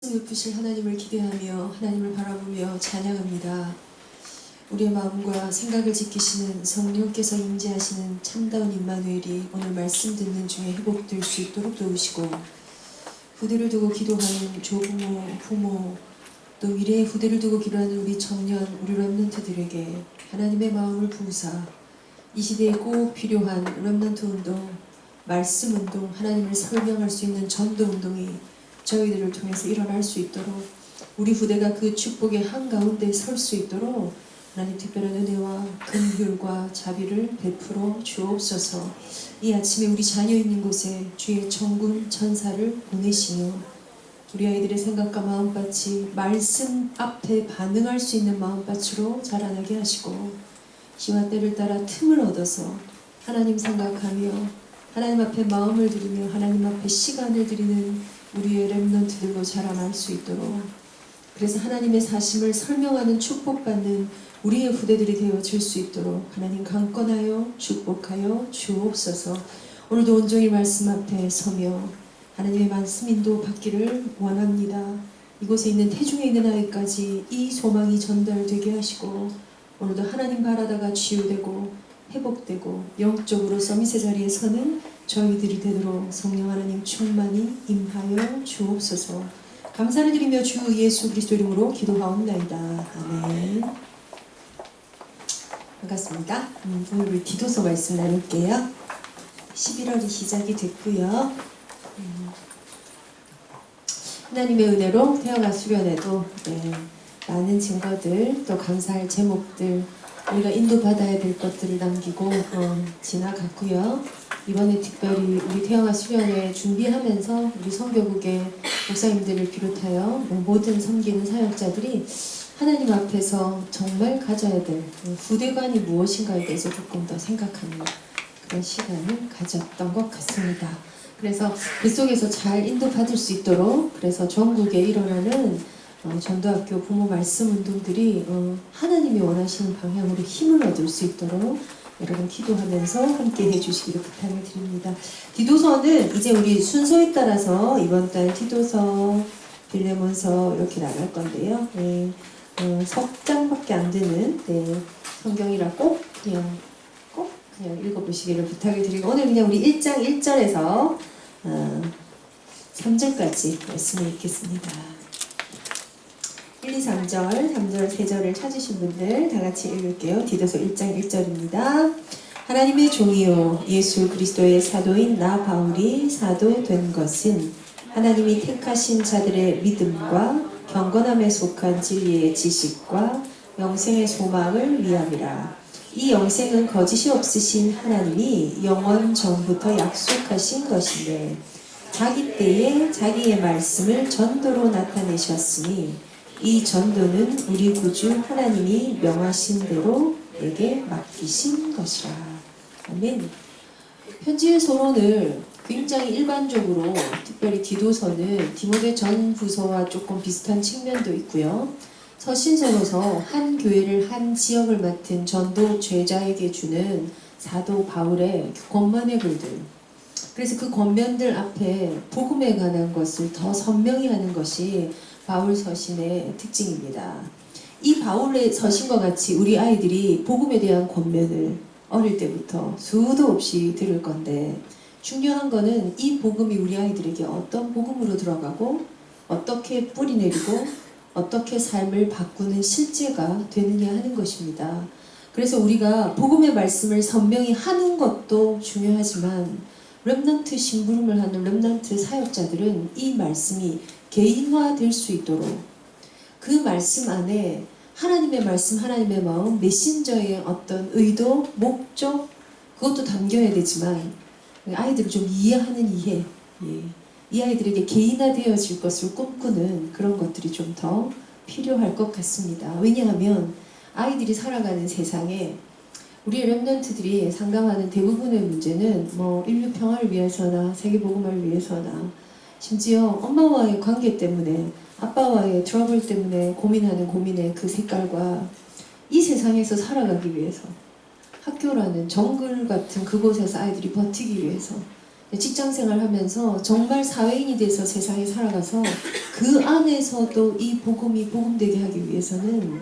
높으실 하나님을 기대하며 하나님을 바라보며 찬양합니다. 우리의 마음과 생각을 지키시는 성령께서 임재하시는 참다운 임마누엘이 오늘 말씀 듣는 중에 회복될 수 있도록 도우시고, 후대를 두고 기도하는 조부모, 부모, 또 미래의 후대를 두고 기도하는 우리 청년, 우리 렘넌트들에게 하나님의 마음을 부으사 이 시대에 꼭 필요한 렘넌트 운동, 말씀 운동, 하나님을 설명할 수 있는 전도 운동이 저희들을 통해서 일어날 수 있도록, 우리 후대가 그 축복의 한가운데 설 수 있도록 하나님 특별한 은혜와 긍휼과 자비를 베풀어 주옵소서. 이 아침에 우리 자녀 있는 곳에 주의 천군 천사를 보내시며 우리 아이들의 생각과 마음밭이 말씀 앞에 반응할 수 있는 마음밭으로 자라나게 하시고, 시와 때를 따라 틈을 얻어서 하나님 생각하며 하나님 앞에 마음을 드리며 하나님 앞에 시간을 드리는 우리의 렘넌트들로 자라날 수 있도록, 그래서 하나님의 사심을 설명하는 축복받는 우리의 후대들이 되어질 수 있도록 하나님 강권하여 축복하여 주옵소서. 오늘도 온종일 말씀 앞에 서며 하나님의 말씀 인도 받기를 원합니다. 이곳에 있는 태중에 있는 아이까지 이 소망이 전달되게 하시고, 오늘도 하나님 바라다가 치유되고 회복되고 영적으로 서밋의 자리에 서는 저희들이 되도록 성령 하나님 충만히 임하여 주옵소서. 감사를 드리며 주 예수 그리스도 이름으로 기도하옵나이다. 아멘. 반갑습니다. 오늘 우리 디도서 말씀 나눌게요. 11월이 시작이 됐고요. 하나님의 은혜로 태어나 수련회도 많은 증거들, 또 감사할 제목들, 우리가 인도받아야 될 것들을 남기고 지나갔고요. 이번에 특별히 우리 태영아 수련회 준비하면서 우리 선교국의 목사님들을 비롯하여 모든 섬기는 사역자들이 하나님 앞에서 정말 가져야 될 후대관이 무엇인가에 대해서 조금 더 생각하는 그런 시간을 가졌던 것 같습니다. 그래서 그 속에서 잘 인도받을 수 있도록, 그래서 전국에 일어나는 전도학교 부모 말씀 운동들이 하나님이 원하시는 방향으로 힘을 얻을 수 있도록 여러분 기도하면서 함께 해주시기를 부탁을 드립니다. 디도서는 이제 우리 순서에 따라서 이번 달 디도서, 빌레몬서 이렇게 나갈 건데요. 석 장밖에 안 되는 성경이라 꼭 그냥 읽어보시기를 부탁을 드리고, 오늘 그냥 우리 1장 1절에서 3절까지 말씀을 읽겠습니다. 1, 2, 3절, 3절, 3절을 찾으신 분들 다 같이 읽을게요. 디도서 1장 1절입니다. 하나님의 종이요 예수 그리스도의 사도인 나 바울이 사도 된 것은 하나님이 택하신 자들의 믿음과 경건함에 속한 진리의 지식과 영생의 소망을 위함이라. 이 영생은 거짓이 없으신 하나님이 영원 전부터 약속하신 것인데 자기 때에 자기의 말씀을 전도로 나타내셨으니 이 전도는 우리 구주 하나님이 명하신 대로 내게 맡기신 것이라. 아멘. 편지의 서론을 굉장히 일반적으로, 특별히 디도서는 디모데 전후서와 조금 비슷한 측면도 있고요. 서신서로서 한 교회를 한 지역을 맡은 전도 죄자에게 주는 사도 바울의 권면의 글들, 그래서 그 권면들 앞에 복음에 관한 것을 더 선명히 하는 것이 바울 서신의 특징입니다. 이 바울의 서신과 같이 우리 아이들이 복음에 대한 권면을 어릴 때부터 수도 없이 들을 건데, 중요한 거는 이 복음이 우리 아이들에게 어떤 복음으로 들어가고 어떻게 뿌리 내리고 어떻게 삶을 바꾸는 실제가 되느냐 하는 것입니다. 그래서 우리가 복음의 말씀을 선명히 하는 것도 중요하지만 렘넌트 심부름을 하는 렘넌트 사역자들은 이 말씀이 개인화될 수 있도록 그 말씀 안에 하나님의 말씀, 하나님의 마음, 메신저의 어떤 의도, 목적, 그것도 담겨야 되지만 아이들을 좀 이해하는 이해, 이 아이들에게 개인화되어질 것을 꿈꾸는 그런 것들이 좀 더 필요할 것 같습니다. 왜냐하면 아이들이 살아가는 세상에 우리 렘넌트들이 상담하는 대부분의 문제는 인류 평화를 위해서나 세계 복음을 위해서나 심지어 엄마와의 관계 때문에, 아빠와의 트러블 때문에 고민하는 고민의 그 색깔과 이 세상에서 살아가기 위해서, 학교라는 정글 같은 그곳에서 아이들이 버티기 위해서 직장 생활하면서 정말 사회인이 돼서 세상에 살아가서 그 안에서도 이 복음이 복음되게 하기 위해서는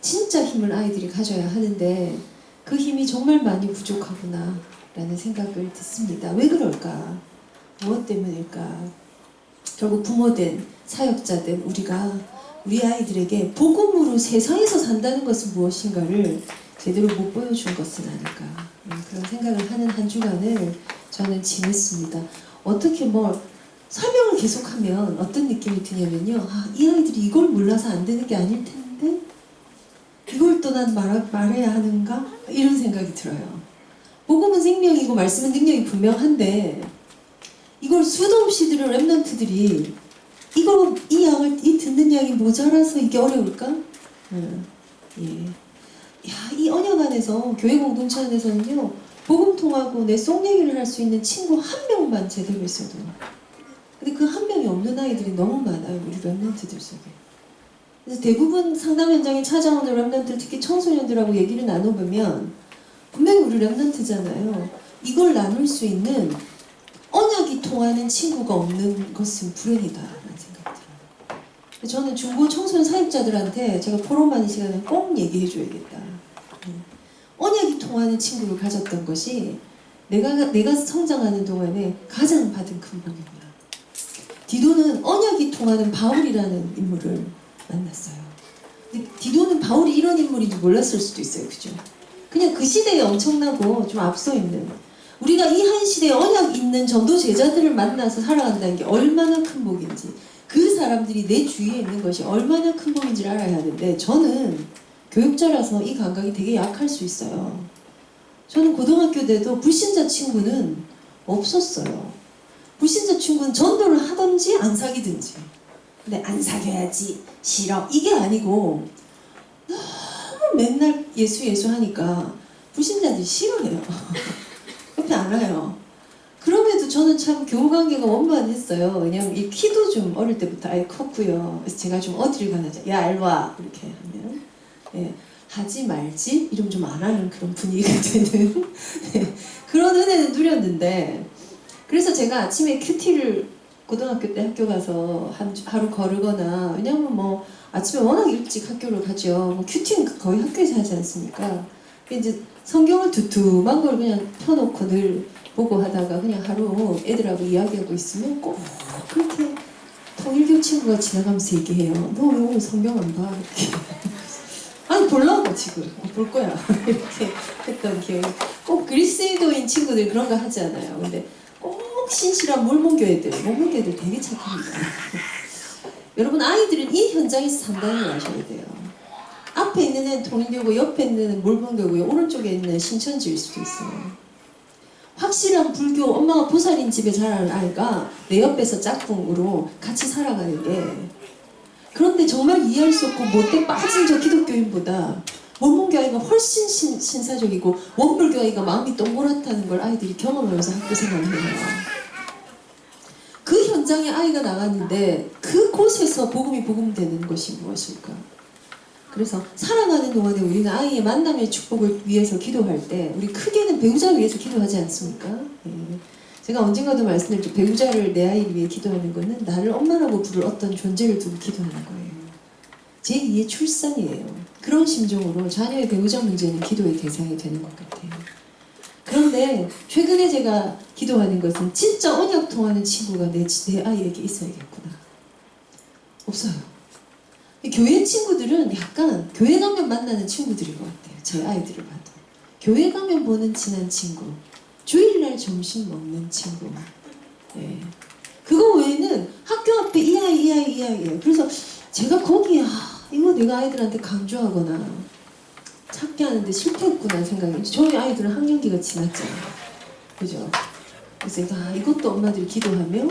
진짜 힘을 아이들이 가져야 하는데 그 힘이 정말 많이 부족하구나 라는 생각을 듣습니다. 왜 그럴까? 무엇 때문일까? 결국 부모된 사역자된 우리가 우리 아이들에게 복음으로 세상에서 산다는 것은 무엇인가를 제대로 못 보여준 것은 아닐까, 그런 생각을 하는 한 주간을 저는 지냈습니다. 어떻게 뭐 설명을 계속하면 어떤 느낌이 드냐면요, 이 아이들이 이걸 몰라서 안 되는 게 아닐 텐데 이걸 또 난 말해야 하는가? 이런 생각이 들어요. 복음은 생명이고 말씀은 능력이 분명한데 이걸 수도 없이 들은 랩런트들이 이 듣는 양이 모자라서 이게 어려울까? 예. 이 언약 안에서, 교회 공동체 안에서는요, 복음 통하고 내 속 얘기를 할 수 있는 친구 한 명만 제대로 있어도. 근데 그 한 명이 없는 아이들이 너무 많아요, 우리 랩런트들 속에. 그래서 대부분 상담 현장에 찾아오는 랩런트, 특히 청소년들하고 얘기를 나눠보면 분명히 우리 랩런트잖아요. 이걸 나눌 수 있는 언약이 통하는 친구가 없는 것은 불행이다라는 생각이 들어요. 저는 중고 청소년 사역자들한테 제가 포럼하는 시간에 꼭 얘기해줘야겠다. 언약이 통하는 친구를 가졌던 것이 내가 성장하는 동안에 가장 받은 큰 복입니다. 디도는 언약이 통하는 바울이라는 인물을 만났어요. 근데 디도는 바울이 이런 인물인지 몰랐을 수도 있어요. 그죠? 그냥 그 시대에 엄청나고 좀 앞서 있는, 우리가 이 한 시대에 언약 있는 전도 제자들을 만나서 살아간다는 게 얼마나 큰 복인지, 그 사람들이 내 주위에 있는 것이 얼마나 큰 복인지를 알아야 하는데, 저는 교육자라서 이 감각이 되게 약할 수 있어요. 저는 고등학교 때도 불신자 친구는 없었어요. 불신자 친구는 전도를 하든지 안 사귀든지. 근데 안 사귀어야지, 싫어, 이게 아니고 너무 맨날 예수 하니까 불신자들이 싫어해요. 옆에 안 와요. 그럼에도 저는 참 교우관계가 원만했어요. 왜냐면 이 키도 좀 어릴 때부터 아예 컸고요. 그래서 제가 좀 어디를 가나, 야 일로 와 이렇게 하면, 예, 하지 말지 이러면 좀 안 하는 그런 분위기가 되는 그런 은혜는 누렸는데, 그래서 제가 아침에 큐티를 고등학교 때 학교 가서 하루 거르거나, 왜냐면 뭐 아침에 워낙 일찍 학교를 가죠. 뭐 큐티는 거의 학교에서 하지 않습니까? 이제 성경을 두툼한 걸 그냥 펴놓고 늘 보고 하다가 그냥 하루 애들하고 이야기하고 있으면 꼭 그렇게 통일교 친구가 지나가면서 얘기해요. 너 왜 오늘 성경 안 봐? 이렇게. 아니 보려고 지금 볼 거야. 이렇게 했던 기억이. 꼭 그리스도인 친구들 그런 거 하지 않아요. 근데 꼭 신실한 몰몬교회들 되게 착합니다. 여러분, 아이들은 이 현장에서 산다는 걸 아셔야 돼요. 앞에 있는 애는 통일교고 옆에 있는 애는 몰몬교고요. 오른쪽에 있는 신천지일 수도 있어요. 확실한 불교, 엄마가 보살인 집에 자라는 아이가 내 옆에서 짝꿍으로 같이 살아가는 게, 그런데 정말 이해할 수 없고 못돼 빠진 저 기독교인보다 몰몬교 아이가 훨씬 신사적이고 원불교 아이가 마음이 동그랗다는 걸 아이들이 경험하면서 학교 생활을 해요. 그 현장에 아이가 나갔는데 그곳에서 복음이 복음되는 것이 무엇일까? 그래서 살아가는 동안에 우리는 아이의 만남의 축복을 위해서 기도할 때 우리 크게는 배우자 위해서 기도하지 않습니까? 예. 제가 언젠가도 말씀드렸죠. 배우자를 내 아이를 위해 기도하는 것은 나를 엄마라고 부를 어떤 존재를 두고 기도하는 거예요. 제2의 출산이에요. 그런 심정으로 자녀의 배우자 문제는 기도의 대상이 되는 것 같아요. 그런데 최근에 제가 기도하는 것은 진짜 언약 통하는 친구가 내 아이에게 있어야겠구나. 없어요. 교회 친구들은 약간 교회 가면 만나는 친구들인 것 같아요. 제 아이들을 봐도. 교회 가면 보는 친한 친구, 주일날 점심 먹는 친구. 네. 그거 외에는 학교 앞에 이 아이예요. 그래서 제가 거기에 이거 내가 아이들한테 강조하거나 찾게 하는데 실패했구나 생각이. 저희 아이들은 학년기가 지났잖아요. 그죠? 그래서 이것도 엄마들이 기도하며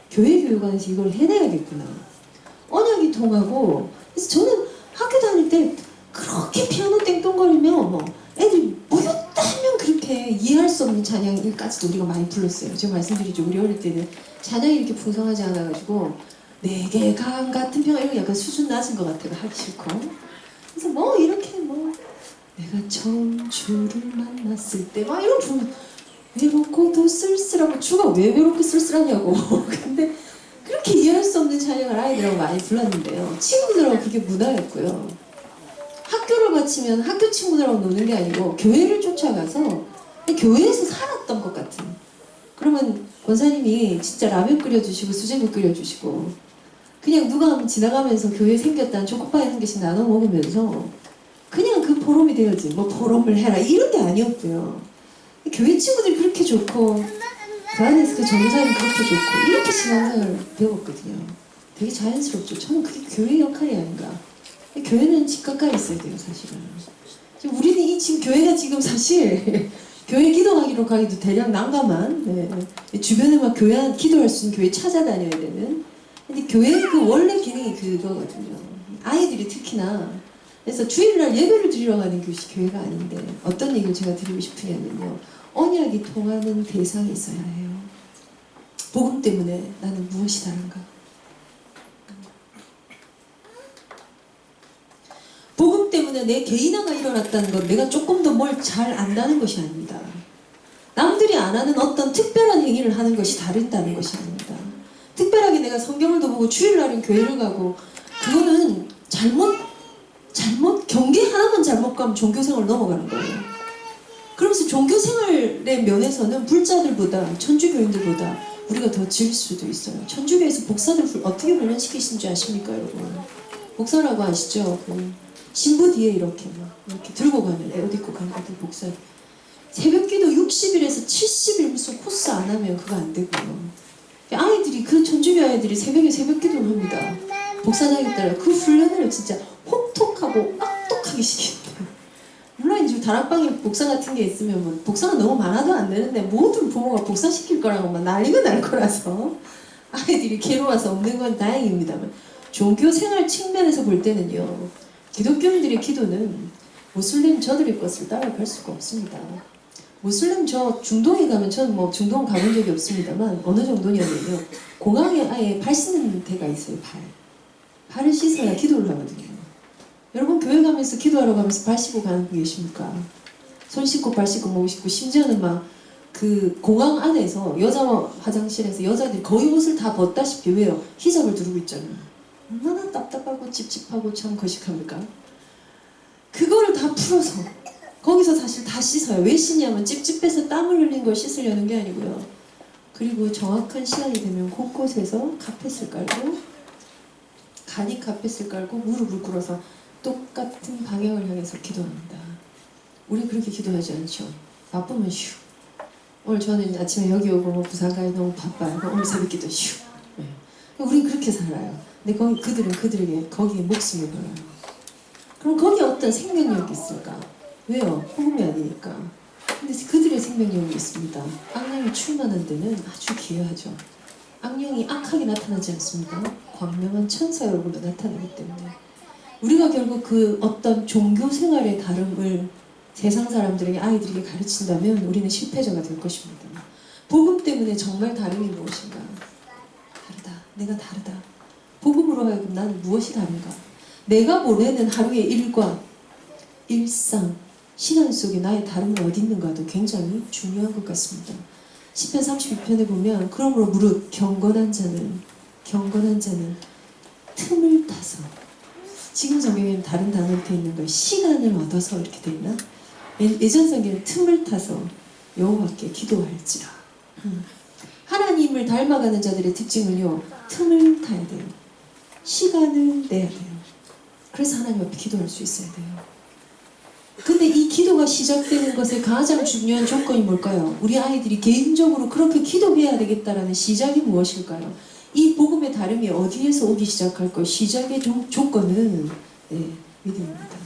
교회 교육원에서 이걸 해내야겠구나. 언약이 통하고. 그래서 저는 학교 다닐 때 그렇게 피아노 땡똥거리며 애들이 모였다 하면 그렇게 이해할 수 없는 찬양일까지도 우리가 많이 불렀어요. 제가 말씀드리죠. 우리 어릴 때는 찬양이 이렇게 풍성하지 않아가지고 내게 강 같은 평화 이런 약간 수준 낮은 것 같아요. 하기 싫고. 그래서 이렇게 내가 처음 주를 만났을 때 이런 부분 외롭고도 쓸쓸하고 주가 왜 외롭고 쓸쓸하냐고. 근데 그렇게 이해할 수 없는 찬양을 아이들하고 많이 불렀는데요. 친구들하고 그게 문화였고요. 학교를 마치면 학교 친구들하고 노는 게 아니고 교회를 쫓아가서 교회에서 살았던 것 같은. 그러면 권사님이 진짜 라면 끓여주시고 수제비 끓여주시고 그냥 누가 한번 지나가면서 교회 생겼다는 초코파이 한 개씩 나눠 먹으면서 그냥 그 보람이 되어지 뭐 보람을 해라 이런 게 아니었고요. 교회 친구들이 그렇게 좋고 그 안에서 그 전사는 그렇게 좋고 이렇게 신앙생활을 배웠거든요. 되게 자연스럽죠. 저는 그게 교회 역할이 아닌가. 교회는 집 가까이 있어야 돼요, 사실은. 우리는 이 지금 교회가 지금 사실 교회 기도하기로 가기도 대략 난감한 주변에 막 교회 기도할 수 있는 교회 찾아다녀야 되는. 근데 교회의 그 원래 기능이 그거거든요. 아이들이 특히나 그래서 주일날 예배를 드리러 가는 곳이 교회가 아닌데 어떤 얘기를 제가 드리고 싶으냐면요. 언약이 통하는 대상이 있어야 해요. 복음 때문에 나는 무엇이 다른가? 복음 때문에 내 개인화가 일어났다는 건 내가 조금 더 뭘 잘 안다는 것이 아닙니다. 남들이 안 하는 어떤 특별한 행위를 하는 것이 다르다는 것이 아닙니다. 특별하게 내가 성경을 더 보고 주일날은 교회를 가고 그거는 잘못 경계 하나만 잘못 가면 종교생활 넘어가는 거예요. 그러면서 종교생활의 면에서는 불자들보다 천주교인들보다 우리가 더 질 수도 있어요. 천주교에서 복사들 어떻게 훈련시키신 줄 아십니까 여러분? 복사라고 아시죠? 신부 뒤에 이렇게 들고 가는 옷 입고 가는 애들 복사. 새벽기도 60일에서 70일 무슨 코스 안 하면 그거 안 되고요. 아이들이 그 천주교 아이들이 새벽에 새벽기도를 합니다. 복사장에 따라 그 훈련을 진짜 혹독하고 빡독하게 시킨대요. 물론 이제 다락방에 복사 같은 게 있으면 뭐 복사가 너무 많아도 안 되는데 모든 부모가 복사시킬 거라고 막 난리가 날 거라서 아이들이 괴로워서 없는 건 다행입니다만 종교 생활 측면에서 볼 때는요. 기독교인들의 기도는 무슬림 저들의 것을 따라갈 수가 없습니다. 무슬림 저 중동에 가면 저는 뭐 중동 가본 적이 없습니다만 어느 정도냐면요. 공항에 아예 발 씻는 데가 있어요. 발을 씻어야 기도를 하거든요. 여러분 교회 가면서 기도하러 가면서 발 씻고 가는 분 계십니까? 손 씻고 발 씻고 목 씻고 심지어는 막 그 공항 안에서 여자 화장실에서 여자들이 거의 옷을 다 벗다시피 왜요? 히잡을 두르고 있잖아요. 얼마나 답답하고 찝찝하고 참 거식합니까? 그거를 다 풀어서 거기서 사실 다 씻어요. 왜 씻냐면 찝찝해서 땀을 흘린 걸 씻으려는 게 아니고요. 그리고 정확한 시간이 되면 곳곳에서 카펫을 깔고 간이 카펫을 깔고 무릎을 꿇어서 똑같은 방향을 향해서 기도합니다. 우리 그렇게 기도하지 않죠. 바쁘면 휴. 오늘 저는 아침에 여기 오고 뭐 부산 가야 너무 바빠요. 오늘 새벽기도 휴. 네. 우린 그렇게 살아요. 근데 그들은 그들에게 거기에 목숨을 걸어요. 그럼 거기에 어떤 생명력이 있을까? 왜요? 복음이 아니니까. 근데 그들의 생명력이 있습니다. 악령이 충만한 데는 아주 기이하죠. 악령이 악하게 나타나지 않습니다. 광명한 천사 얼굴로 나타나기 때문에 우리가 결국 그 어떤 종교 생활의 다름을 세상 사람들에게 아이들에게 가르친다면 우리는 실패자가 될 것입니다. 복음 때문에 정말 다름이 무엇인가? 다르다. 내가 다르다. 복음으로 하여금 나는 무엇이 다른가? 내가 보내는 하루의 일과 일상, 시간 속에 나의 다름은 어디 있는가도 굉장히 중요한 것 같습니다. 시편 32편에 보면 그러므로 무릇 경건한 자는 틈을 타서 지금 성경에는 다른 단어로 되어 있는 걸 시간을 얻어서 이렇게 되어 있나? 예전 성경에는 틈을 타서 여호와께 기도할지라. 하나님을 닮아가는 자들의 특징은요. 틈을 타야 돼요. 시간을 내야 돼요. 그래서 하나님 앞에 기도할 수 있어야 돼요. 근데 이 기도가 시작되는 것의 가장 중요한 조건이 뭘까요? 우리 아이들이 개인적으로 그렇게 기도해야 되겠다라는 시작이 무엇일까요? 이 복음의 다름이 어디에서 오기 시작할까요? 시작의 조건은 믿음입니다.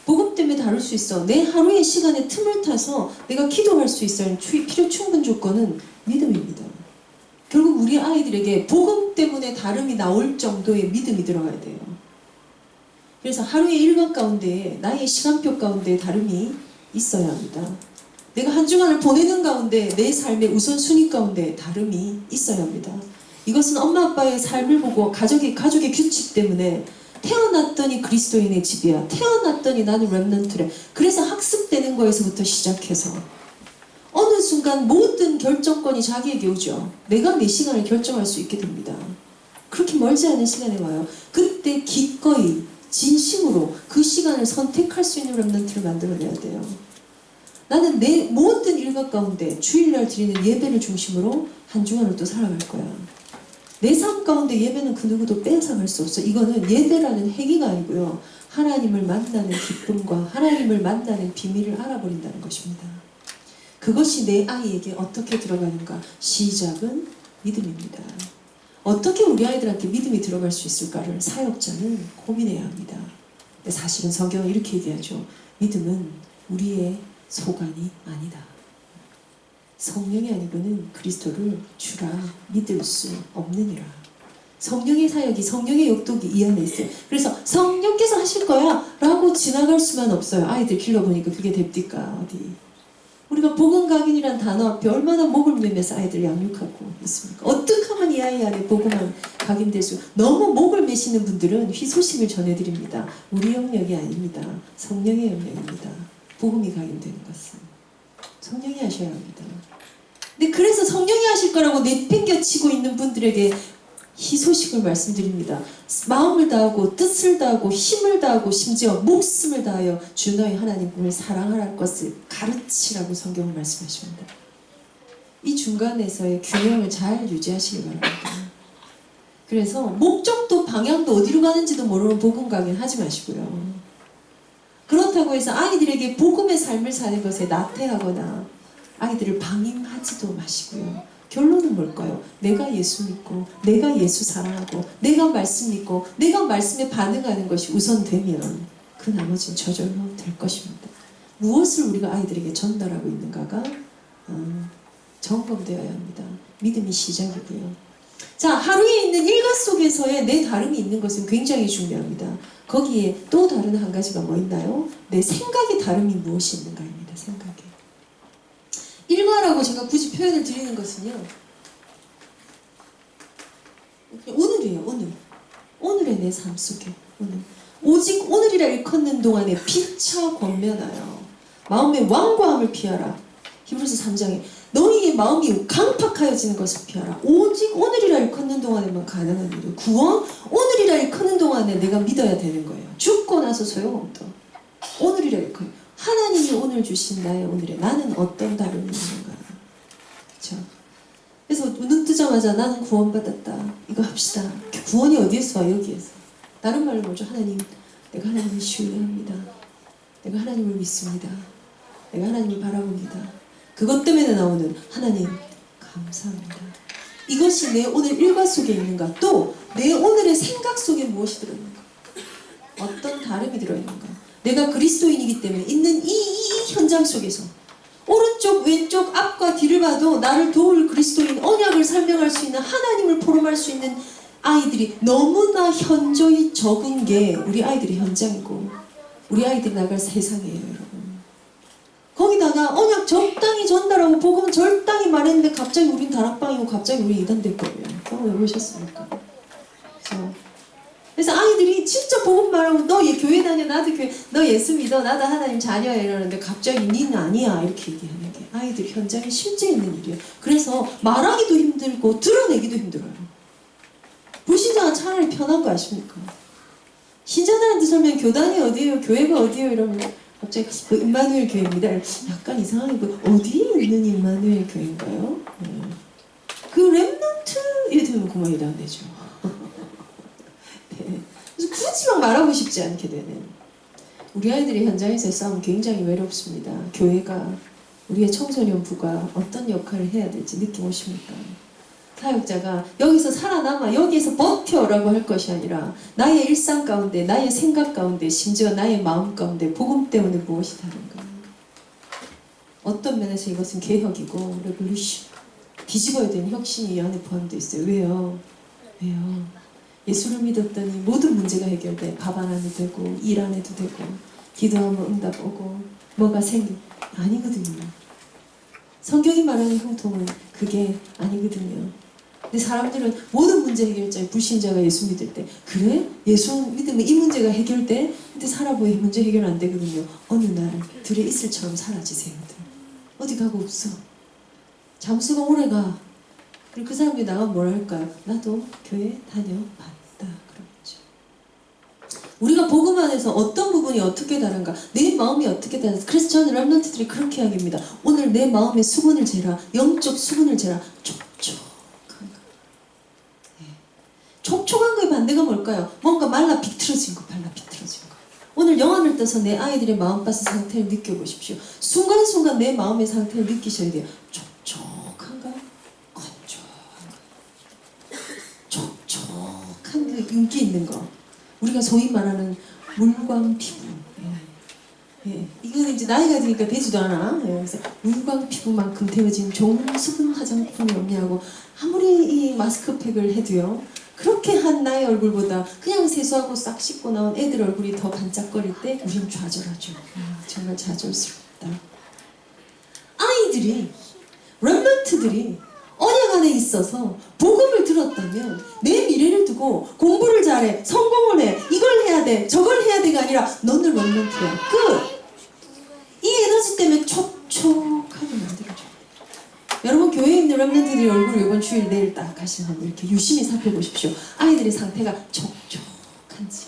복음 때문에 다룰 수 있어. 내 하루의 시간에 틈을 타서 내가 기도할 수 있어야 필요 충분 조건은 믿음입니다. 결국 우리 아이들에게 복음 때문에 다름이 나올 정도의 믿음이 들어가야 돼요. 그래서 하루의 일과 가운데 나의 시간표 가운데 다름이 있어야 합니다. 내가 한 주간을 보내는 가운데 내 삶의 우선순위 가운데 다름이 있어야 합니다. 이것은 엄마 아빠의 삶을 보고 가족의 규칙 때문에 태어났더니 그리스도인의 집이야. 태어났더니 나는 렘넌트래. 그래서 학습되는 거에서부터 시작해서 어느 순간 모든 결정권이 자기에게 오죠. 내가 내 시간을 결정할 수 있게 됩니다. 그렇게 멀지 않은 시간에 와요. 그때 기꺼이 진심으로 그 시간을 선택할 수 있는 렘넌트를 만들어내야 돼요. 나는 내 모든 일과 가운데 주일날 드리는 예배를 중심으로 한 주간을 또 살아갈 거야. 내 삶 가운데 예배는 그 누구도 빼앗아갈 수 없어. 이거는 예배라는 행위가 아니고요. 하나님을 만나는 기쁨과 하나님을 만나는 비밀을 알아버린다는 것입니다. 그것이 내 아이에게 어떻게 들어가는가? 시작은 믿음입니다. 어떻게 우리 아이들한테 믿음이 들어갈 수 있을까를 사역자는 고민해야 합니다. 근데 사실은 성경은 이렇게 얘기하죠. 믿음은 우리의 소관이 아니다. 성령이 아니고는 그리스도를 주라 믿을 수 없느니라. 성령의 사역이, 성령의 역독이 이 안에 있어요. 그래서 성령께서 하실 거야 라고 지나갈 수만 없어요. 아이들 길러보니까 그게 됩니까? 어디? 우리가 복음각인이란 단어 앞에 얼마나 목을 매면서 아이들 양육하고 있습니까? 어떻게 하면 이 아이 안에 복음은 각인될 수? 너무 목을 매시는 분들은 희소식을 전해드립니다. 우리 영역이 아닙니다. 성령의 영역입니다. 복음이 각인되는 것은 성령이 하셔야 합니다. 근데 그래서 성령이 하실 거라고 내팽겨치고 있는 분들에게 희소식을 말씀드립니다. 마음을 다하고 뜻을 다하고 힘을 다하고 심지어 목숨을 다하여 주 너희 하나님을 사랑할 것을 가르치라고 성경은 말씀하십니다. 이 중간에서의 균형을 잘 유지하시기 바랍니다. 그래서 목적도 방향도 어디로 가는지도 모르는 복음 강연 하지 마시고요. 그렇다고 해서 아이들에게 복음의 삶을 사는 것에 나태하거나 아이들을 방임하지도 마시고요. 결론은 뭘까요? 내가 예수 믿고 내가 예수 사랑하고 내가 말씀 믿고 내가 말씀에 반응하는 것이 우선되면 그 나머지는 저절로 될 것입니다. 무엇을 우리가 아이들에게 전달하고 있는가가 점검되어야 합니다. 믿음이 시작이고요. 자, 하루에 있는 일과 속에서의 내 다름이 있는 것은 굉장히 중요합니다. 거기에 또 다른 한 가지가 뭐 있나요? 내 생각의 다름이 무엇이 있는가입니다. 생각에. 일과라고 제가 굳이 표현을 드리는 것은요. 오늘이에요. 오늘. 오늘의 내 삶 속에. 오늘. 오직 오늘이라 일컫는 동안에 피차 권면하여 마음의 완고함을 피하라. 히브리서 3장에 너희의 마음이 강팍하여지는 것을 피하라. 오직 오늘이라 일컫는 동안에만 가능한 일이에요. 구원? 오늘이라 일컫는 동안에 내가 믿어야 되는 거예요. 죽고 나서 소용없다. 오늘이라 일컫는 하나님이 오늘 주신 나의 오늘에 나는 어떤 다름이 있는가. 그렇죠? 그래서 눈 뜨자마자 나는 구원받았다. 이거 합시다. 구원이 어디에서 와? 여기에서. 다른 말로 뭐죠? 하나님, 내가 하나님을 신뢰합니다. 내가 하나님을 믿습니다. 내가 하나님을 바라봅니다. 그것 때문에 나오는 하나님 감사합니다. 이것이 내 오늘 일과 속에 있는가? 또 내 오늘의 생각 속에 무엇이 들어있는가? 어떤 다름이 들어있는가? 내가 그리스도인이기 때문에 있는 이 현장 속에서 오른쪽 왼쪽 앞과 뒤를 봐도 나를 도울 그리스도인 언약을 설명할 수 있는 하나님을 포럼할 수 있는 아이들이 너무나 현저히 적은 게 우리 아이들의 현장이고 우리 아이들이 나갈 세상이에요. 여러분. 거기다가 언약 적당히 전달하고 복음 적당히 말했는데 갑자기 우린 다락방이고 갑자기 우리 이단될 거예요. 그거 왜 보셨습니까? 그래서 아이들이 진짜 복음 말하고 너 교회 다녀 나도 교회 너 예수 믿어 나도 하나님 자녀야 이러는데 갑자기 니는 아니야 이렇게 얘기하는 게 아이들 현장에 실제 있는 일이에요. 그래서 말하기도 힘들고 드러내기도 힘들어요. 불신자가 차라리 편한 거 아십니까? 신자들한테 설명 교단이 어디예요 교회가 어디예요 이러면 갑자기 그 임마누엘 교회입니다. 약간 이상하게 그 어디에 있는 임마누엘 교회인가요? 그 렘넌트 이래 되면 그만 이래 안 되죠. 네. 그래서 굳이 막 말하고 싶지 않게 되는 우리 아이들이 현장에서의 싸움은 굉장히 외롭습니다. 교회가 우리의 청소년부가 어떤 역할을 해야 될지 느낌 오십니까? 사역자가 여기서 살아남아 여기에서 버텨라고 할 것이 아니라 나의 일상 가운데 나의 생각 가운데 심지어 나의 마음 가운데 복음 때문에 무엇이 다른가. 어떤 면에서 이것은 개혁이고 레볼루션 뒤집어야 되는 혁신이 이 안에 포함되어 있어요. 왜요? 예수를 믿었더니 모든 문제가 해결돼. 밥 안 해도 되고 일 안 해도 되고 기도하면 응답 오고 뭐가 아니거든요. 성경이 말하는 형통은 그게 아니거든요. 근데 사람들은 모든 문제 해결자의 불신자가 예수 믿을 때 그래? 예수 믿으면 이 문제가 해결돼? 근데 살아보니 문제 해결 안 되거든요. 어느 날 들에 이슬처럼 사라지세요. 어디 가고 없어. 잠수가 오래가. 그리고 그 사람이 나가면 뭐라 할까요? 나도 교회 다녀봤다. 그러죠. 우리가 복음 안에서 어떤 부분이 어떻게 다른가, 내 마음이 어떻게 다른가. 그래서 저는 렘넌트들이 그렇게 이야기합니다. 오늘 내 마음의 수분을 재라. 영적 수분을 재라. 촉촉한 거. 네. 촉촉한 거의 반대가 뭘까요? 뭔가 말라 비틀어진 거, 발라 비틀어진 거. 오늘 영안을 떠서 내 아이들의 마음밭의 상태를 느껴보십시오. 순간순간 내 마음의 상태를 느끼셔야 돼요. 촉촉한가? 건조한가? 촉촉한 그 윤기 있는 거. 우리가 소위 말하는 물광 피부. 예. 이거는 이제 나이가 드니까 되지도 않아. 예. 그래서 물광 피부만큼 되어진 좋은 수분 화장품이 없냐고 아무리 이 마스크팩을 해도요. 그렇게 한 나의 얼굴보다 그냥 세수하고 싹 씻고 나온 애들 얼굴이 더 반짝거릴 때 우린 좌절하죠. 정말 좌절스럽다. 아이들이, 렘넌트들이 언약 안에 있어서 복음을 들었다면 내 미래를 두고 공부를 잘해, 성공을 해, 이걸 해야 돼, 저걸 해야 돼가 아니라 너는 렘넌트야. 끝! 이 에너지 때문에 촉촉하게 만들어줘. 여러분 교회에 있는 렘넌트들의 얼굴을 이번 주일 내일 딱 가시면 이렇게 유심히 살펴보십시오. 아이들의 상태가 촉촉한지.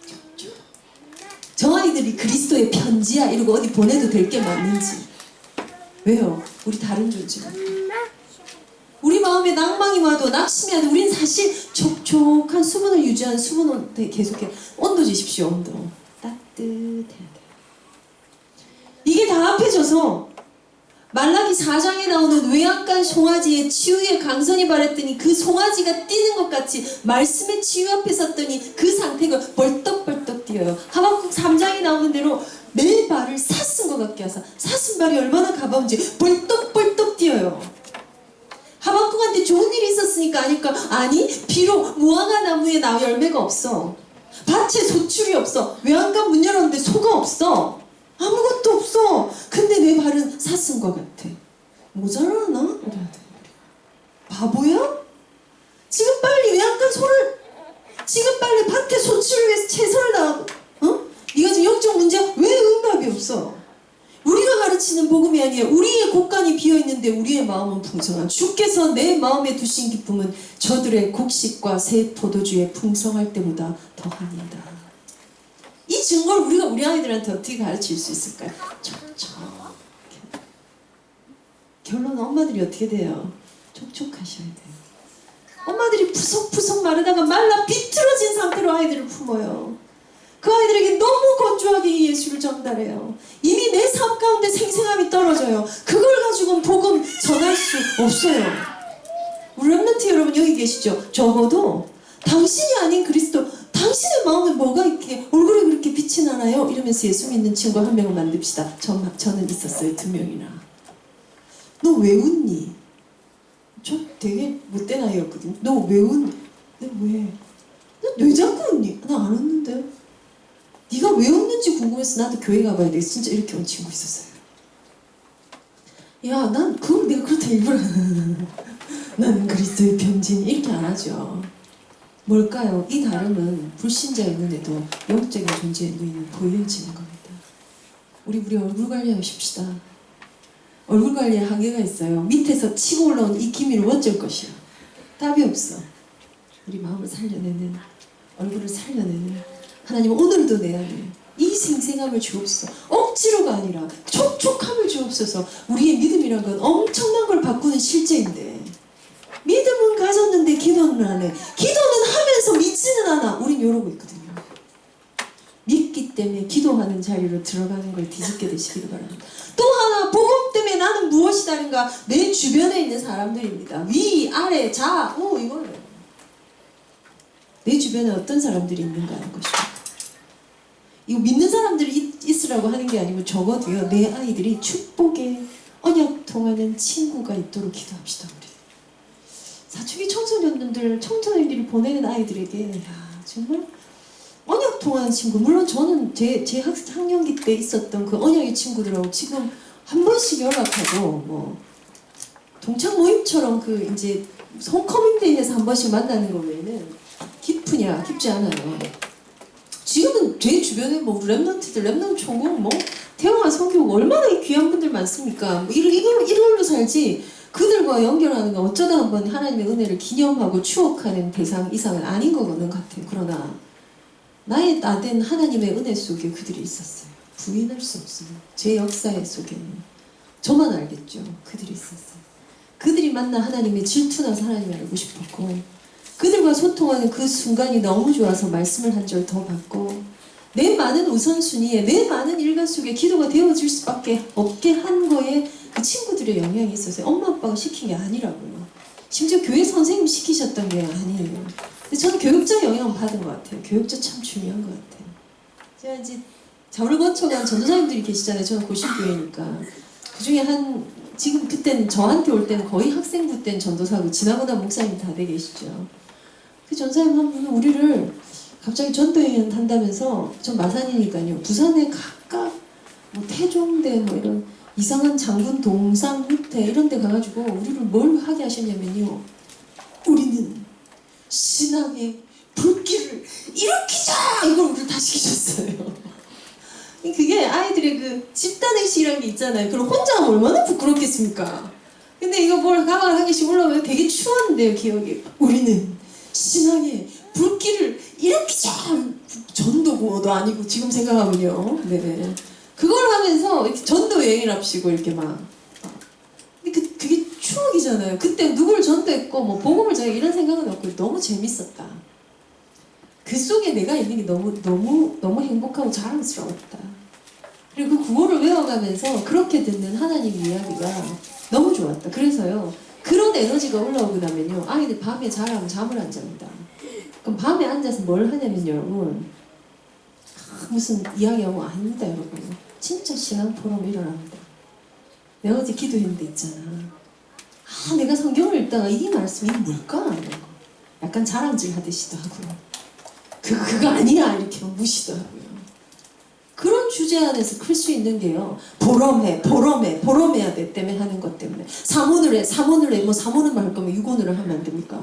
촉촉. 저 아이들이 그리스도의 편지야 이러고 어디 보내도 될 게 맞는지. 왜요? 우리 다른 존재입니다. 우리 마음에 낭망이 와도 낙심이 와도 우린 사실 촉촉한 수분을 유지하는 수분 계속해. 온도 주십시오. 온도. 따뜻해야 돼요. 이게 다 합해져서 말라기 4장에 나오는 외양간 송아지의 치유에 강선이 바랬더니 그 송아지가 뛰는 것 같이 말씀의 치유 앞에 섰더니 그 상태가 벌떡벌떡 뛰어요. 하박국 3장에 나오는 대로 내 발을 샀은 것 같게 하사 샀은 발이 얼마나 가벼운지 벌떡벌떡 뛰어요. 하박국한테 좋은 일이 있었으니까 아닐까? 아니, 비록 무화과 나무에 열매가 없어. 밭에 소출이 없어. 외양간 문 열었는데 소가 없어. 아무것도 없어. 근데 내 발은 샀은 것 같아. 모자라나? 그래야 돼. 바보야? 지금 빨리 외양간 소를, 지금 빨리 밭에 소출을 위해서 최선을 다하고, 네가 지금 영적 문제야? 왜 응답이 없어? 우리가 가르치는 복음이 아니에요. 우리의 곳간이 비어있는데 우리의 마음은 풍성한. 주께서 내 마음에 두신 기쁨은 저들의 곡식과 새 포도주에 풍성할 때보다 더하니이다. 이 증거를 우리가 우리 아이들한테 어떻게 가르칠 수 있을까요? 촉촉. 결론은 엄마들이 어떻게 돼요? 촉촉하셔야 돼요. 엄마들이 푸석푸석 마르다가 말라 비틀어진 상태로 아이들을 품어요. 그 아이들에게 너무 건조하게 이 예수를 전달해요. 이미 내 삶 가운데 생생함이 떨어져요. 그걸 가지고는 복음 전할 수 없어요. 우리 렘넌트 여러분 여기 계시죠? 적어도 당신이 아닌 그리스도, 당신의 마음에 뭐가 있게 얼굴에 그렇게 빛이 나나요? 이러면서 예수 믿는 친구 한 명을 만듭시다. 저는 있었어요. 2명이나. 너 왜 웃니? 저 되게 못된 아이였거든요. 너 왜 웃니? 왜? 너 왜 자꾸 웃니? 나 안 웃는데. 네가 왜 웃는지 궁금해서 나도 교회 가봐야 돼. 진짜 이렇게 온 친구 있었어요. 야, 난 그걸 내가 그렇다 일부러 나는 그리스도의 편지인 이렇게 안 하죠. 뭘까요? 이 다름은 불신자의 눈에도 영적인 존재의 눈이 보여지는 겁니다. 우리 얼굴 관리하십시다. 얼굴 관리에 한계가 있어요. 밑에서 치고 올라온 이 기미를 어쩔 것이야. 답이 없어. 우리 마음을 살려내는, 얼굴을 살려내는 하나님 오늘도 내 안에 이 생생함을 주옵소서. 억지로가 아니라 촉촉함을 주옵소서. 우리의 믿음이란 건 엄청난 걸 바꾸는 실제인데 믿음은 가졌는데 기도는 안 해. 기도는 하면서 믿지는 않아. 우린 이러고 있거든요. 믿기 때문에 기도하는 자리로 들어가는 걸 뒤집게 되시기를 바랍니다. 또 하나 복음 때문에 나는 무엇이 다른가? 내 주변에 있는 사람들입니다. 위, 아래, 좌, 우 이거예요. 내 주변에 어떤 사람들이 있는가 하는 것입니다. 이거 믿는 사람들이 있으라고 하는 게 아니고 적어도요. 내 아이들이 축복의 언약 통하는 친구가 있도록 기도합시다. 우리 사춘기 청소년들이 보내는 아이들에게 야, 정말 언약 통하는 친구. 물론 저는 제 학년기 때 있었던 그 언약의 친구들하고 지금 한 번씩 연락하고 뭐 동창 모임처럼 그 이제 홈커밍데이에서 한 번씩 만나는 거 외에는 깊으냐? 깊지 않아요. 지금은 제 주변에 뭐 랩런트들, 랩넌트 총국, 뭐 태영아 성교국 얼마나 귀한 분들 많습니까? 뭐 이걸로 살지. 그들과 연결하는 건 어쩌다 한번 하나님의 은혜를 기념하고 추억하는 대상 이상은 아닌 거는 같아요. 그러나 나의 나된 하나님의 은혜 속에 그들이 있었어요. 부인할 수 없어요. 제 역사의 속에는 저만 알겠죠. 그들이 있었어요. 그들이 만나 하나님의 질투나서 하나님을 알고 싶었고, 그들과 소통하는 그 순간이 너무 좋아서 말씀을 한 절 더 받고, 내 많은 우선순위에 내 많은 일관 속에 기도가 되어질 수밖에 없게 한 거에 그 친구들의 영향이 있었어요. 엄마 아빠가 시킨 게 아니라고요. 심지어 교회 선생님 시키셨던 게 아니에요. 근데 저는 교육자 영향을 받은 것 같아요. 교육자 참 중요한 것 같아요. 제가 이제 저를 거쳐간 전도사님들이 계시잖아요. 저는 고신교회니까. 그 중에 지금 그때는 저한테 올 때는 거의 학생부 때는 전도사고 지나고 난 목사님 다 돼 계시죠. 그 전사님 한 분은 우리를 갑자기 전도여행 한다면서, 전 마산이니까요. 부산에 각각 뭐 태종대 뭐 이런 이상한 장군 동상 후퇴 이런 데 가가지고 우리를 뭘 하게 하셨냐면요. 우리는 신앙의 불길을 일으키자! 이걸 우리를 다 시키셨어요. 그게 아이들의 그 집단의식이라는 게 있잖아요. 그럼 혼자 하면 얼마나 부끄럽겠습니까? 근데 이거 뭘 가방 한 개씩 올라오면 되게 추웠는데요, 기억이. 우리는 신앙의 불길을 일으키자! 전도구호도 아니고 지금 생각하면요. 네. 그걸 하면서 이렇게 전도 여행이랍시고 이렇게 막. 근데 그게 추억이잖아요. 그때 누굴 전도했고 뭐 복음을 전해 이런 생각은 없고 너무 재밌었다. 그 속에 내가 있는 게 너무 행복하고 자랑스러웠다. 그리고 그 구호를 외워가면서 그렇게 듣는 하나님 이야기가 너무 좋았다. 그래서요, 그런 에너지가 올라오고 나면요, 아이들 밤에 자라면 잠을 안 잡니다. 그럼 밤에 앉아서 뭘 하냐면 여러분, 무슨 이야기하고 아닙니다 여러분. 진짜 신앙 포럼 일어납니다. 내가 어제 기도했는데 있잖아. 내가 성경을 읽다가 이 말씀이 뭘까? 이런 거. 약간 자랑질 하듯이도 하고요. 그거 아니야 이렇게 무시도 하고요. 그런 주제 안에서 클 수 있는 게요. 보럼해야 돼 때문에 하는 것 때문에. 사모를 해. 뭐 사모는만 할 거면 유고를 하면 안 됩니까?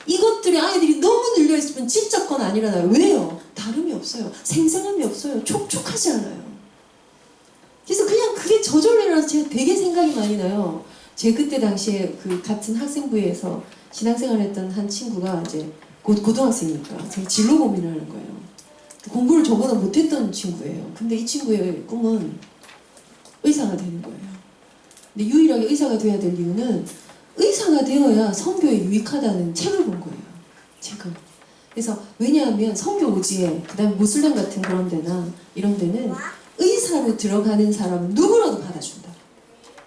이것들이 아이들이 너무 늘려있으면 지적 건 아니라나요. 왜요? 다름이 없어요. 생생함이 없어요. 촉촉하지 않아요. 그래서 그냥 그게 저절로 일어나서 제가 되게 생각이 많이 나요. 제가 그때 당시에 그 같은 학생부에서 신앙생활 했던 한 친구가 이제 곧 고등학생이니까 제가 진로 고민을 하는 거예요. 공부를 저보다 못했던 친구예요. 근데 이 친구의 꿈은 의사가 되는 거예요. 근데 유일하게 의사가 돼야 될 이유는 의사가 되어야 선교에 유익하다는 책을 본 거예요. 책을. 그래서 왜냐하면 선교 오지에 그다음에 무슬림 같은 그런 데나 이런 데는 의사로 들어가는 사람은 누구라도 받아준다.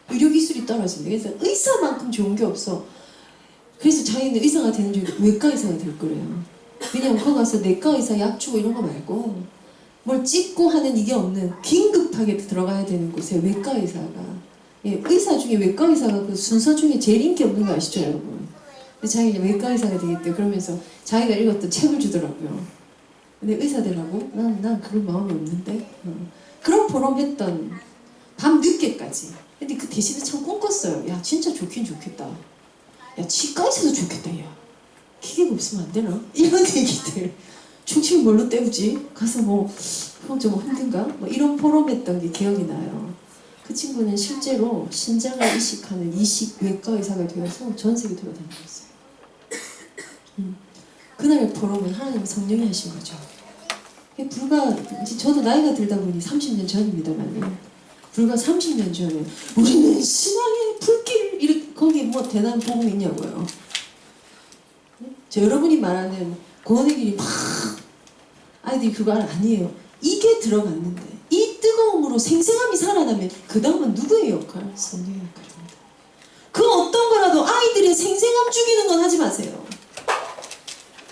의료기술이 떨어진다. 그래서 의사만큼 좋은 게 없어. 그래서 자기는 의사가 되는 줄 외과 의사가 될 거래요. 왜냐면 거기 가서 내과 의사 약 주고 이런 거 말고 뭘 찍고 하는 이게 없는 긴급하게 들어가야 되는 곳에 외과 의사가, 의사 중에 외과 의사가 그 순서 중에 제일 인기 없는 거 아시죠 여러분? 근데 자기가 외과 의사가 되겠대. 그러면서 자기가 읽었던 책을 주더라고요. 근데 의사 되라고? 난 그런 마음이 없는데. 그런 보람했던 밤 늦게까지. 근데 그 대신에 참 꿈꿨어요. 야 진짜 좋긴 좋겠다. 야 치과 의사도 좋겠다. 야 기계가 없으면 안 되나? 이런 얘기들. 충치를 뭘로 때우지? 가서 그럼 좀 힘든가? 이런 포럼했던 게 기억이 나요. 그 친구는 실제로 신장을 이식하는 이식외과 의사가 되어서 전 세계 돌아다녔어요. 그날의 포럼은 하나님 성령이 하신 거죠. 불과 이제 저도 나이가 들다 보니 30년 전입니다만, 불과 30년 전에 우리는 신앙의 불길 이렇게 거기 뭐 대단한 복음이 있냐고요. 여러분이 말하는 구원의 길이 막 아이들이 그거 아니에요. 이게 들어갔는데 이 뜨거움으로 생생함이 살아나면 그 다음은 누구의 역할? 성령의 역할입니다. 그 어떤 거라도 아이들의 생생함 죽이는 건 하지 마세요.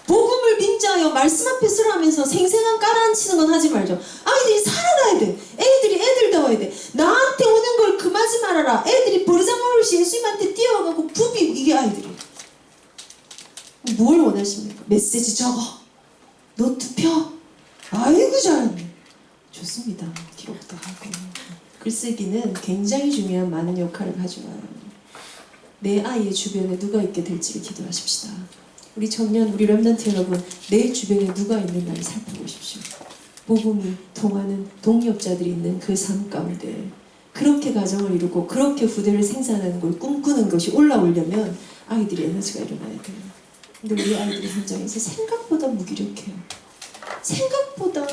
복음을 빙자하여 말씀 앞에 서라면서 생생함 깔아앉히는 건 하지 말죠. 아이들이 살아나야 돼. 애들이 애들다워야 돼. 나한테 오는 걸 금하지 말아라. 애들이 버르장머리없이 예수님한테 뛰어가고 부비고. 이게 아이들이. 뭘 원하십니까? 메시지 적어. 노트 펴. 아이고 잘하네. 좋습니다. 기록도 하고. 글쓰기는 굉장히 중요한 많은 역할을 가져와요. 내 아이의 주변에 누가 있게 될지를 기도하십시다. 우리 청년, 우리 렘넌트 여러분, 내 주변에 누가 있는가를 살펴보십시오. 복음이 통하는 동역자들이 있는 그 삶 가운데 그렇게 가정을 이루고 그렇게 후대를 생산하는 걸 꿈꾸는 것이 올라오려면 아이들이 에너지가 일어나야 돼요. 근데 우리 아이들이 현장에서 생각보다 무기력해요. 생각보다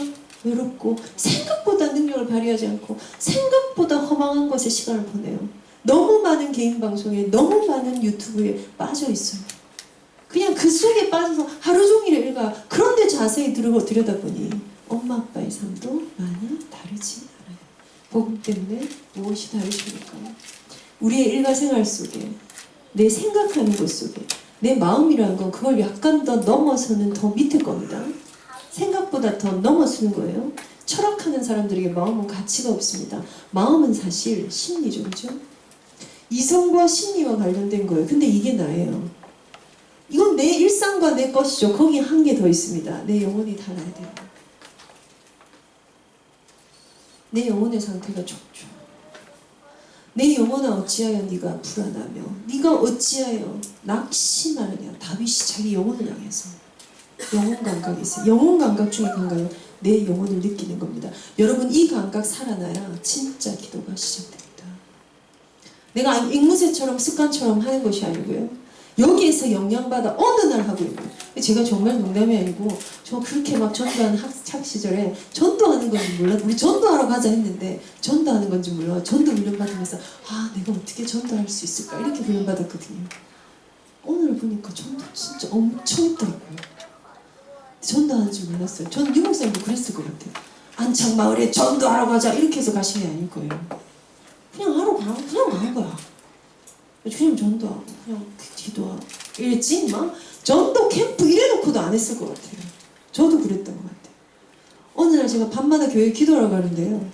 외롭고 생각보다 능력을 발휘하지 않고 생각보다 허망한 것에 시간을 보내요. 너무 많은 개인 방송에 너무 많은 유튜브에 빠져 있어요. 그냥 그 속에 빠져서 하루 종일 일가. 그런데 자세히 들여다보니 엄마 아빠의 삶도 많이 다르지 않아요. 복음 때문에 무엇이 다르십니까? 우리의 일과생활 속에 내 생각하는 것 속에 내 마음이라는 건 그걸 약간 더 넘어서는 더 밑에 겁니다. 생각보다 더 넘어서는 거예요. 철학하는 사람들에게 마음은 가치가 없습니다. 마음은 사실 심리죠, 그죠? 이성과 심리와 관련된 거예요. 근데 이게 나예요. 이건 내 일상과 내 것이죠. 거기 한 개 더 있습니다. 내 영혼이 달아야 돼요. 내 영혼의 상태가 좋죠. 내 영혼아 어찌하여 네가 불안하며 네가 어찌하여 낙심하느냐. 다윗이 자기 영혼을 향해서 영혼 감각이 있어요. 영혼 감각 중에 감각은 내 영혼을 느끼는 겁니다. 여러분 이 감각 살아나야 진짜 기도가 시작됩니다. 내가 앵무새처럼 습관처럼 하는 것이 아니고요. 여기에서 영향받아 어느 날 하고 있고 제가 정말 농담이 아니고 저 그렇게 막 전도하는 학창 시절에 전도하는 건지 몰라. 우리 전도하러 가자 했는데 전도하는 건지 몰라. 전도 훈련 받으면서 아 내가 어떻게 전도할 수 있을까 이렇게 훈련 받았거든요. 오늘 보니까 전도 진짜 엄청 있더라고요. 전도하는 줄 몰랐어요. 저는 유목사님도 그랬을 것 같아요. 안창마을에 전도하러 가자 이렇게 해서 가신 게 아닐 거예요. 그냥 하러 그냥 가는 거야. 그냥 전도하고 그냥 기도하고 이랬지 막 전도 캠프 이래놓고도 안 했을 것 같아요. 저도 그랬던 것 같아요. 어느 날 제가 밤마다 교회 기도하러 가는데요.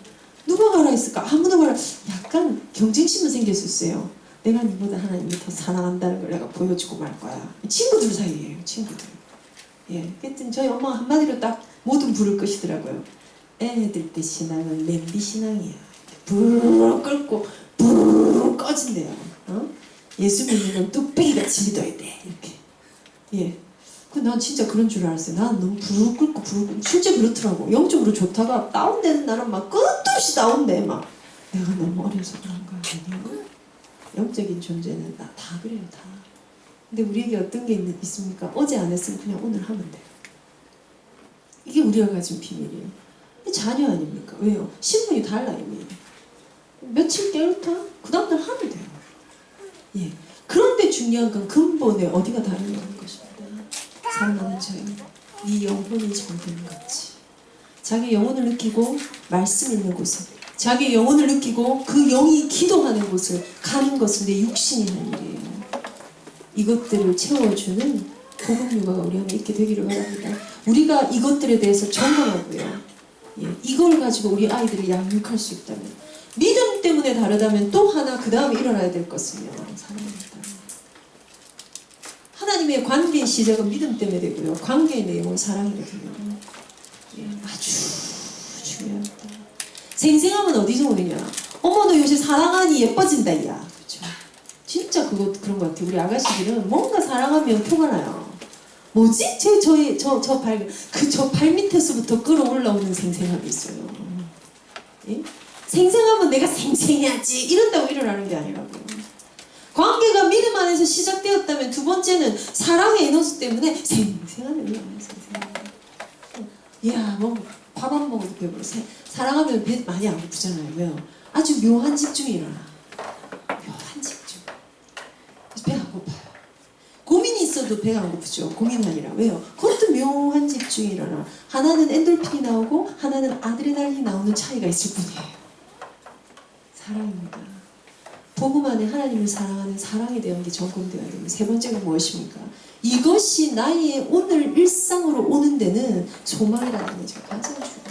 누가 가라 했을까? 아무나 가라. 약간 경쟁심은 생겼었어요. 내가 니보다 하나님을 더 사랑한다는 걸 내가 보여주고 말 거야. 친구들 사이에요. 친구들. 예, 하여튼 저희 엄마가 한마디로 딱 모든 불을 끄시더라고요. 애들 때 신앙은 냄비 신앙이야. 불을 끌고 불을 꺼진대요. 예수 믿는 건 뚝배기같이 믿어야 돼. 이렇게. 예. 난 진짜 그런 줄 알았어요. 난 너무 불을 끌고 실제 그렇더라고. 영적으로 좋다가 다운되는 날은 막 끝도 없이 다운돼. 막 내가 너무 어려서 그런 거 아니야? 영적인 존재는 다 그래요. 다. 근데 우리에게 어떤 게 있습니까? 어제 안 했으면 그냥 오늘 하면 돼요. 이게 우리가 가진 비밀이에요. 자녀 아닙니까? 왜요? 신분이 달라 이미. 며칠 깨울까? 그 다음날 하면 돼요. 예. 그런데 중요한 건 근본에 어디가 다르냐는 것입니다. 사랑하는 저요. 이 영혼이 잠든 것이. 자기 영혼을 느끼고 말씀 있는 곳에 자기 영혼을 느끼고 그 영이 기도하는 곳을 가는 것은 내 육신이 하는 일이에요. 이것들을 채워주는 복음 육아가 우리 안에 있게 되기를 바랍니다. 우리가 이것들에 대해서 점검하고요. 예. 이걸 가지고 우리 아이들을 양육할 수 있다면 믿음 때문에 다르다면 또 하나 그 다음에 일어나야 될 것은요. 사랑입니다. 하나님의 관계의 시작은 믿음 때문에 되고요. 관계의 내용은 사랑이거든요. 예, 아주 중요합니다. 생생함은 어디서 오느냐. 어머 너 요새 사랑하니 예뻐진다 야. 그렇죠? 진짜 그런 것 같아요. 우리 아가씨들은 뭔가 사랑하면 표가 나요. 뭐지? 저 발 밑에서부터 끌어올라오는 생생함이 있어요. 예? 생생하면 내가 생생해야지 이런다고 일어나는 게 아니라고요. 관계가 믿음 안에서 시작되었다면 두 번째는 사랑의 에너지 때문에 생생하게 올라가요. 생생하게. 야, 뭐 밥 안 먹어도 배불러. 사랑하면 배 많이 안 고프잖아요. 왜요? 아주 묘한 집중이 일어나. 묘한 집중. 그래서 배가 안 고파요. 고민이 있어도 배가 안 고프죠. 고민이 아니라. 왜요? 그것도 묘한 집중이 일어나. 하나는 엔돌핀이 나오고 하나는 아드레날린이 나오는 차이가 있을 뿐이에요. 사랑입니다. 복음 안에 하나님을 사랑하는 사랑에 대한 게 점검되어야 됩니다. 세 번째가 무엇입니까? 이것이 나의 오늘 일상으로 오는 데는 소망이라는 게 제가 가장 중요합니다.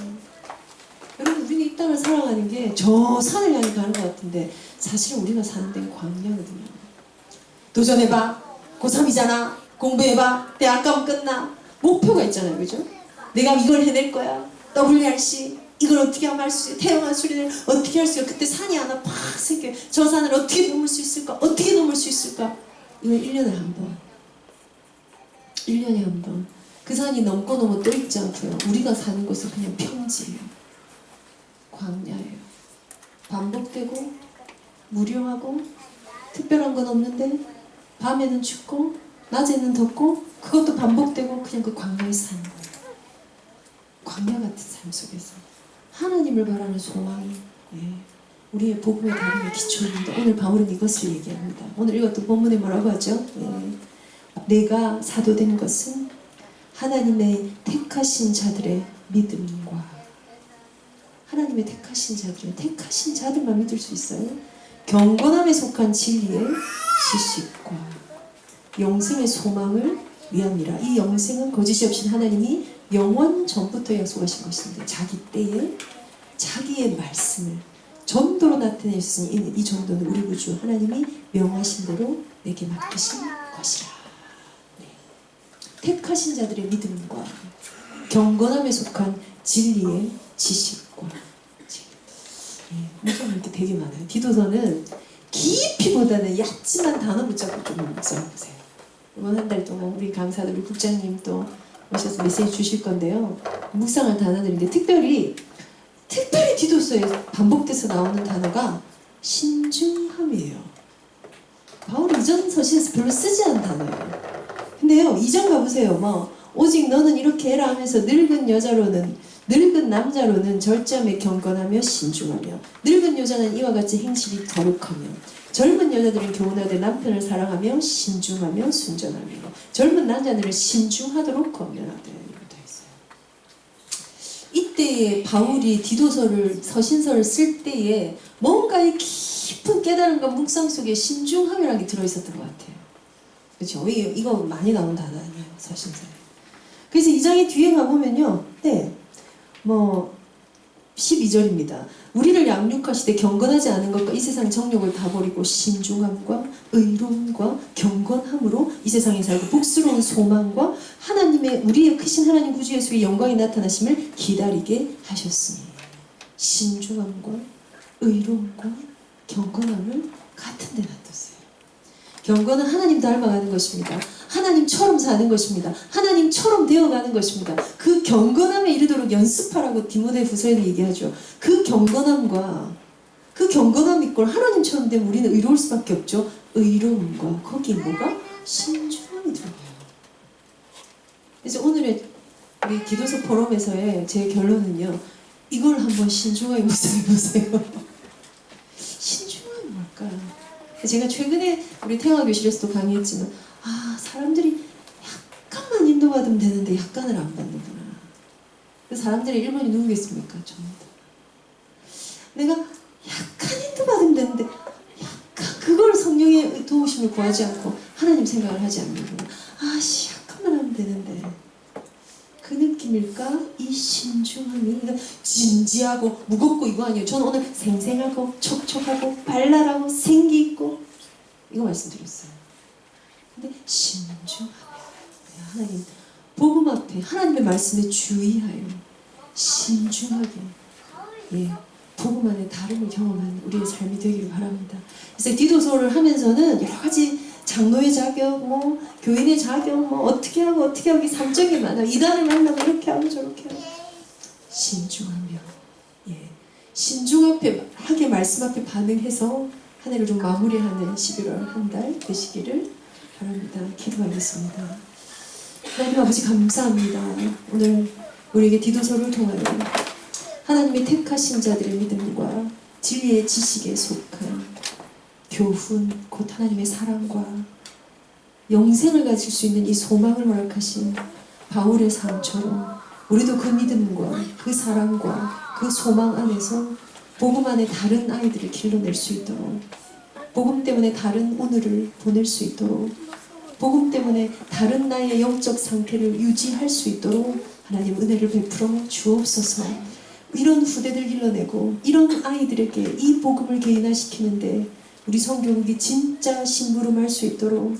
여러분 우리는 이 땅을 살아가는 게 저 산을 향해 가는 것 같은데 사실은 우리가 사는 데는 광야거든요. 도전해봐. 고3이잖아. 공부해봐. 대학 가면 끝나. 목표가 있잖아요. 그죠? 내가 이걸 해낼 거야. WRC. 이걸 어떻게 하면 할 수 있을까? 태영한 수련을 어떻게 할 수 있을까? 그때 산이 하나 팍 생겨. 저 산을 어떻게 넘을 수 있을까? 어떻게 넘을 수 있을까? 이건 1년에 한 번. 1년에 한 번. 그 산이 넘고 넘어 또 있지 않고요. 우리가 사는 곳은 그냥 평지예요. 광야예요. 반복되고 무료하고 특별한 건 없는데 밤에는 춥고 낮에는 덥고 그것도 반복되고 그냥 그 광야에 사는 거예요. 광야 같은 삶 속에서 하나님을 바라는 소망이 우리의 복음의 다름의 기초입니다. 오늘 바울은 이것을 얘기합니다. 오늘 읽었던 본문에 뭐라고 하죠? 내가 사도된 것은 하나님의 택하신 자들의 믿음과 하나님의 택하신 자들만 믿을 수 있어요. 경건함에 속한 진리의 지식과 영생의 소망을 위함이라. 이 영생은 거짓이 없인 하나님이 영원 전부터 약속하신 것인데 자기 때에 자기의 말씀을 전도로 나타내셨으니 이 전도는 우리 구주 하나님이 명하신 대로 내게 맡기신 것이라. 택하신 자들의 믿음과 경건함에 속한 진리의 지식과 무슨 이렇게 되게 많아요. 디도서는 깊이보다는 얕지만 단어 붙잡고 좀 써보세요. 이번 한 달 동안 우리 강사들, 우리 국장님 또 오셔서 메시지 주실 건데요. 묵상할 단어들인데 특별히 디도서에 반복돼서 나오는 단어가 신중함이에요. 바울이 이전 서신에서 별로 쓰지 않은 단어예요. 근데요, 2장 가보세요. 오직 너는 이렇게 해라 하면서 늙은 남자로는 절제함에 경건하며 신중하며 늙은 여자는 이와 같이 행실이 거룩하며 젊은 여자들은 교훈하되 남편을 사랑하며 신중하며 순전하며 젊은 남자들은 신중하도록 권면하되 이렇게 되어 있어요. 이때에 바울이 디도서를 서신서를 쓸 때에 뭔가의 깊은 깨달음과 묵상 속에 신중함이라는 게 들어있었던 것 같아요. 그렇죠? 이거 많이 나온 단어 아니에요, 서신서에. 그래서 2장의 뒤에 가보면요, 12절입니다. 우리를 양육하시되 경건하지 않은 것과 이 세상 정욕을 다 버리고 신중함과 의로움과 경건함으로 이 세상에 살고 복스러운 소망과 하나님의 우리의 크신 하나님 구주 예수의 영광이 나타나심을 기다리게 하셨으니 신중함과 의로움과 경건함을 같은 데 놔뒀어요. 경건은 하나님 닮아가는 것입니다. 하나님처럼 사는 것입니다. 하나님처럼 되어가는 것입니다. 그 경건함에 이르도록 연습하라고 디모데후서에는 얘기하죠. 그 경건함과 그 경건함 있고 하나님처럼 되면 우리는 의로울 수밖에 없죠. 의로움과 거기에 뭐가? 신중함이 들어가요. 그래서 오늘의 우리 기도서 포럼에서의 제 결론은요. 이걸 한번 신중하게 묵상해보세요. 신중함이 뭘까요? 제가 최근에 우리 태화교실에서도 강의했지만 사람들이 약간만 인도받으면 되는데 약간을 안 받는구나. 그 사람들의 1번이 누구겠습니까? 전부 다. 내가 약간 인도받으면 되는데 약간 그걸 성령의 도우심을 구하지 않고 하나님 생각을 하지 않는구나. 약간만 하면 되는데 그 느낌일까? 이 신중함이 그러니까 진지하고 무겁고 이거 아니에요. 저는 오늘 생생하고 촉촉하고 발랄하고 생기 있고 이거 말씀드렸어요. 근데 신중하며 하나님 복음 앞에 하나님의 말씀에 주의하여 신중하게 복음 안에 다름을 경험하는 우리의 삶이 되기를 바랍니다. 그래서 디도서를 하면서는 여러 가지 장로의 자격, 교인의 자격, 어떻게 하고 삼정이 많아. 이단을 만나면 이렇게 하고 저렇게 하고 신중하며 신중하게 말씀 앞에 반응해서 한 해를 좀 마무리하는 11월 한 달 되시기를 바랍니다. 기도하겠습니다. 하나님 아버지 감사합니다. 오늘 우리에게 디도서를 통하여 하나님의 택하신 자들의 믿음과 진리의 지식에 속한 교훈, 곧 하나님의 사랑과 영생을 가질 수 있는 이 소망을 허락하신 바울의 삶처럼 우리도 그 믿음과 그 사랑과 그 소망 안에서 복음 안에 다른 아이들을 길러낼 수 있도록 복음 때문에 다른 오늘을 보낼 수 있도록 복음 때문에 다른 나의 영적 상태를 유지할 수 있도록 하나님 은혜를 베풀어 주옵소서. 이런 후대들 길러내고 이런 아이들에게 이 복음을 개인화시키는데 우리 성교국이 진짜 심부름할 수 있도록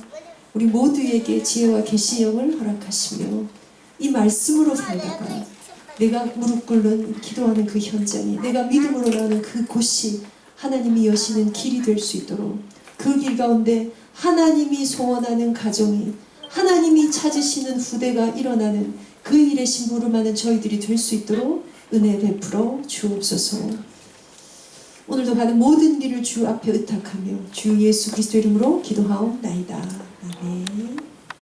우리 모두에게 지혜와 계시형을 허락하시며 이 말씀으로 살다가 내가 무릎 꿇는 기도하는 그 현장이, 내가 믿음으로 나오는 그곳이 하나님이 여시는 길이 될 수 있도록, 그 길 가운데 하나님이 소원하는 가정이, 하나님이 찾으시는 후대가 일어나는 그 일에 심부름하는 저희들이 될 수 있도록 은혜 베풀어 주옵소서. 오늘도 가는 모든 길을 주 앞에 의탁하며 주 예수 그리스도 이름으로 기도하옵나이다. 아멘.